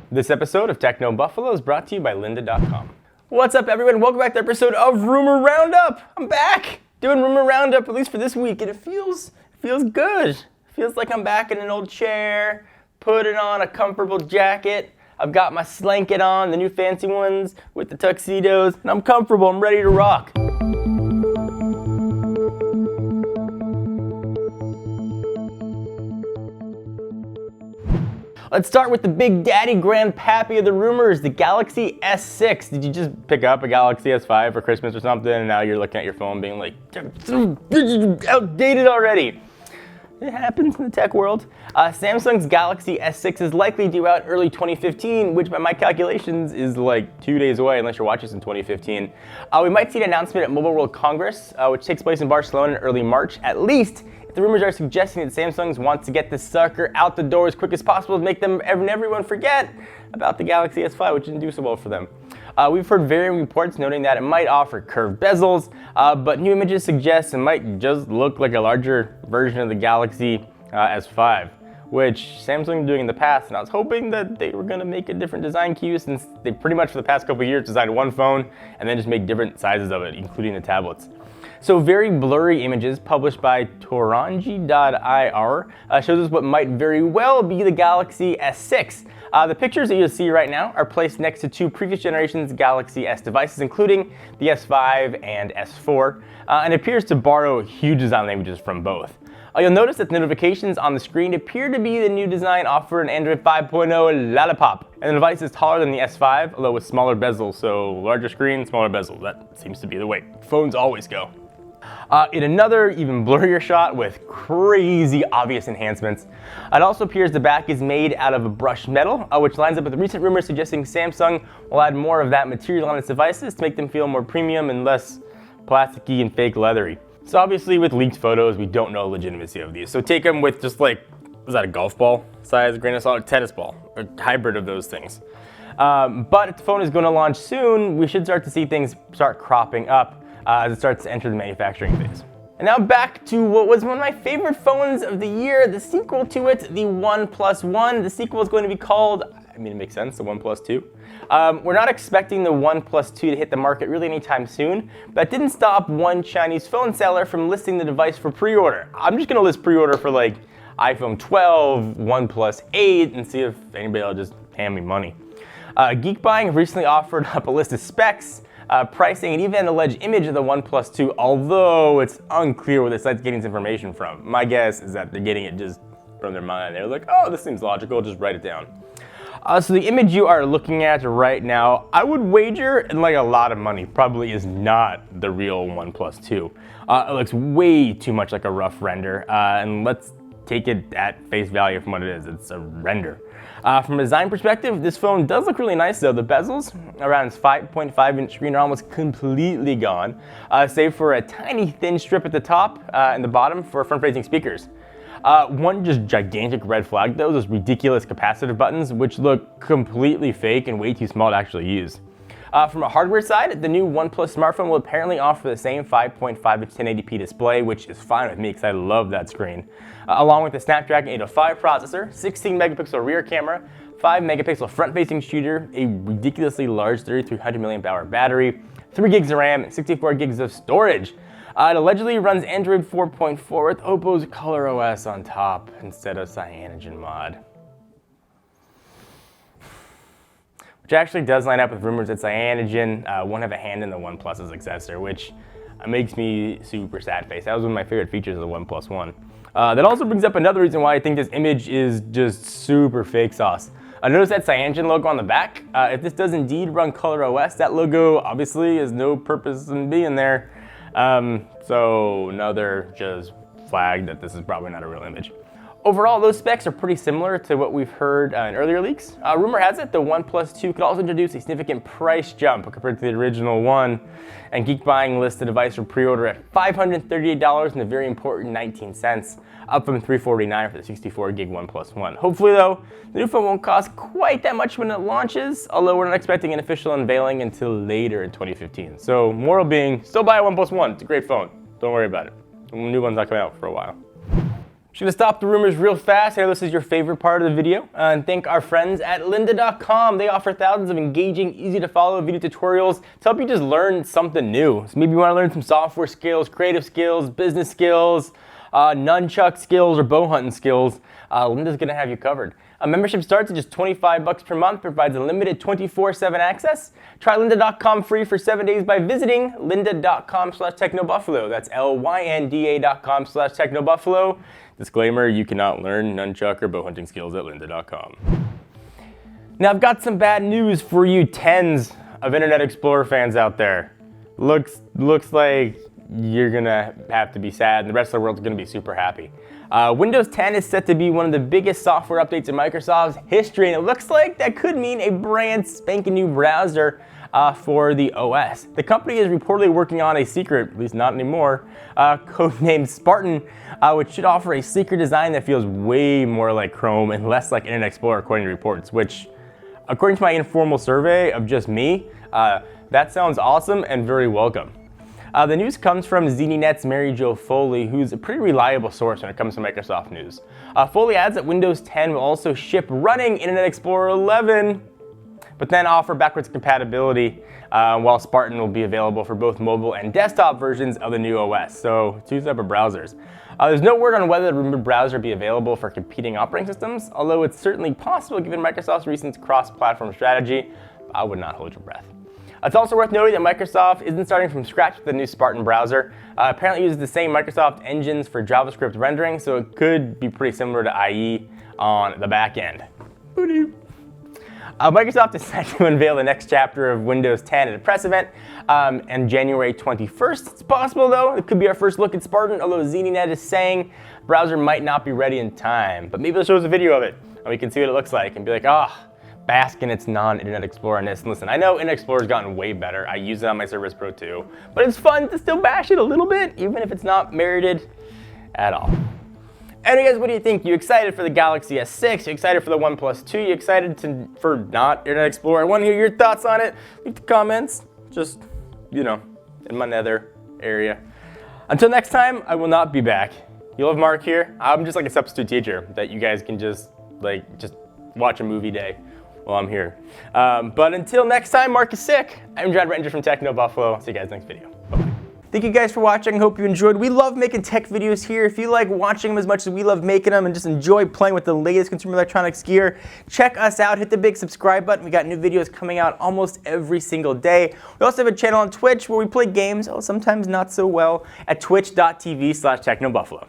This episode of Techno Buffalo is brought to you by lynda.com. What's up, everyone? Welcome back to the episode of Rumor Roundup. I'm back doing Rumor Roundup, at least for this week, and it feels good. It feels like I'm back in an old chair, putting on a comfortable jacket. I've got my slanket on, the new fancy ones with the tuxedos, and I'm comfortable. I'm ready to rock. Let's start with the big daddy grandpappy of the rumors, the Galaxy S6. Did you just pick up a Galaxy S5 for Christmas or something, and now you're looking at your phone being like, outdated already? It happens in the tech world. Samsung's Galaxy S6 is likely due out early 2015, which by my calculations is like 2 days away, unless you're watching this in 2015. We might see an announcement at Mobile World Congress, which takes place in Barcelona in early March, at least. The rumors are suggesting that Samsung wants to get this sucker out the door as quick as possible to make them and everyone forget about the Galaxy S5, which didn't do so well for them. We've heard varying reports noting that it might offer curved bezels, but new images suggest it might just look like a larger version of the Galaxy S5, which Samsung is doing in the past, and I was hoping that they were going to make a different design cue since they pretty much for the past couple of years designed one phone and then just make different sizes of it, including the tablets. So very blurry images published by Torangi.ir shows us what might very well be the Galaxy S6. The pictures that you'll see right now are placed next to two previous generations Galaxy S devices, including the S5 and S4, and it appears to borrow huge design languages from both. You'll notice that the notifications on the screen appear to be the new design offered in Android 5.0 Lollipop, and the device is taller than the S5, although with smaller bezels, so larger screen, smaller bezel. That seems to be the way phones always go. In another, even blurrier shot with crazy obvious enhancements, it also appears the back is made out of a brushed metal, which lines up with recent rumors suggesting Samsung will add more of that material on its devices to make them feel more premium and less plasticky and fake leathery. So obviously with leaked photos, we don't know the legitimacy of these. So take them with just like, was that a golf ball size grain of salt, tennis ball, or hybrid of those things. But if the phone is going to launch soon, we should start to see things start cropping up as it starts to enter the manufacturing phase. And now back to what was one of my favorite phones of the year, the sequel to it, the OnePlus One. The sequel is going to be called, I mean, it makes sense, the OnePlus Two. We're not expecting the OnePlus Two to hit the market really anytime soon, but that didn't stop one Chinese phone seller from listing the device for pre-order. I'm just gonna list pre-order for like iPhone 12, OnePlus 8, and see if anybody will just hand me money. Geek Buying recently offered up a list of specs, pricing, and even an alleged image of the OnePlus 2, although it's unclear where the site's getting this information from. My guess is that they're getting it just from their mind. They're like, oh, this seems logical, just write it down. So the image you are looking at right now, I would wager, and like a lot of money, probably is not the real OnePlus 2. It looks way too much like a rough render, and let's take it at face value from what it is. It's a render. From a design perspective, this phone does look really nice though. The bezels around its 5.5-inch screen are almost completely gone, save for a tiny thin strip at the top and the bottom for front-facing speakers. One just gigantic red flag though, those ridiculous capacitive buttons, which look completely fake and way too small to actually use. From a hardware side, the new OnePlus smartphone will apparently offer the same 5.5-inch 1080p display, which is fine with me because I love that screen, along with the Snapdragon 805 processor, 16-megapixel rear camera, 5-megapixel front-facing shooter, a ridiculously large 3300 mAh battery, 3 gigs of RAM, and 64 gigs of storage. It allegedly runs Android 4.4 with Oppo's ColorOS on top instead of CyanogenMod. Which actually does line up with rumors that Cyanogen won't have a hand in the OnePlus's successor, which makes me super sad face. That was one of my favorite features of the OnePlus One. That also brings up another reason why I think this image is just super fake sauce. Notice that Cyanogen logo on the back. If this does indeed run ColorOS, that logo obviously has no purpose in being there. So another just flag that this is probably not a real image. Overall, those specs are pretty similar to what we've heard in earlier leaks. Rumor has it the OnePlus 2 could also introduce a significant price jump compared to the original one, and Geek Buying lists the device for pre-order at $538 and a very important 19 cents, up from $349 for the 64-gig OnePlus One. Hopefully though, the new phone won't cost quite that much when it launches, although we're not expecting an official unveiling until later in 2015. So moral being, still buy a OnePlus One, it's a great phone, don't worry about it. The new one's not coming out for a while. Just gonna stop the rumors real fast. I know this is your favorite part of the video, and thank our friends at lynda.com. They offer thousands of engaging, easy to follow video tutorials to help you just learn something new. So maybe you wanna learn some software skills, creative skills, business skills, nunchuck skills, or bow hunting skills. Lynda's gonna have you covered. A membership starts at just $25 per month, provides unlimited 24/7 access. Try lynda.com free for 7 days by visiting lynda.com/technobuffalo. That's lynda.com/technobuffalo. Disclaimer, you cannot learn nunchuck or bow hunting skills at lynda.com. Now I've got some bad news for you tens of Internet Explorer fans out there. Looks like you're gonna have to be sad and the rest of the world's gonna be super happy. Windows 10 is set to be one of the biggest software updates in Microsoft's history, and it looks like that could mean a brand spanking new browser for the OS. The company is reportedly working on a secret, at least not anymore, codenamed Spartan, which should offer a sleeker design that feels way more like Chrome and less like Internet Explorer according to reports, which, according to my informal survey of just me, that sounds awesome and very welcome. The news comes from ZDNet's Mary Jo Foley, who's a pretty reliable source when it comes to Microsoft news. Foley adds that Windows 10 will also ship running Internet Explorer 11, but then offer backwards compatibility, while Spartan will be available for both mobile and desktop versions of the new OS, so two separate browsers. There's no word on whether the rumored browser will be available for competing operating systems, although it's certainly possible given Microsoft's recent cross-platform strategy. I would not hold your breath. It's also worth noting that Microsoft isn't starting from scratch with the new Spartan browser. Apparently uses the same Microsoft engines for JavaScript rendering, so it could be pretty similar to IE on the back end. Microsoft is set to unveil the next chapter of Windows 10 at a press event on January 21st. It's possible, though, it could be our first look at Spartan, although ZDNet is saying the browser might not be ready in time. But maybe they'll show us a video of it, and we can see what it looks like and be like, bask in its non-Internet Explorer-ness. And listen, I know Internet Explorer's gotten way better. I use it on my Surface Pro 2, but it's fun to still bash it a little bit, even if it's not merited at all. Anyway, guys, what do you think? You excited for the Galaxy S6? You excited for the OnePlus 2? You excited for not Internet Explorer? I want to hear your thoughts on it. Leave the comments, just, in my nether area. Until next time, I will not be back. You'll have Mark here. I'm just like a substitute teacher that you guys can just watch a movie day while I'm here. But until next time, Mark is sick. I'm Rettinger from TechnoBuffalo. See you guys next video. Bye-bye. Thank you guys for watching. Hope you enjoyed. We love making tech videos here. If you like watching them as much as we love making them and just enjoy playing with the latest consumer electronics gear, check us out. Hit the big subscribe button. We got new videos coming out almost every single day. We also have a channel on Twitch where we play games, sometimes not so well, at twitch.tv/technobuffalo.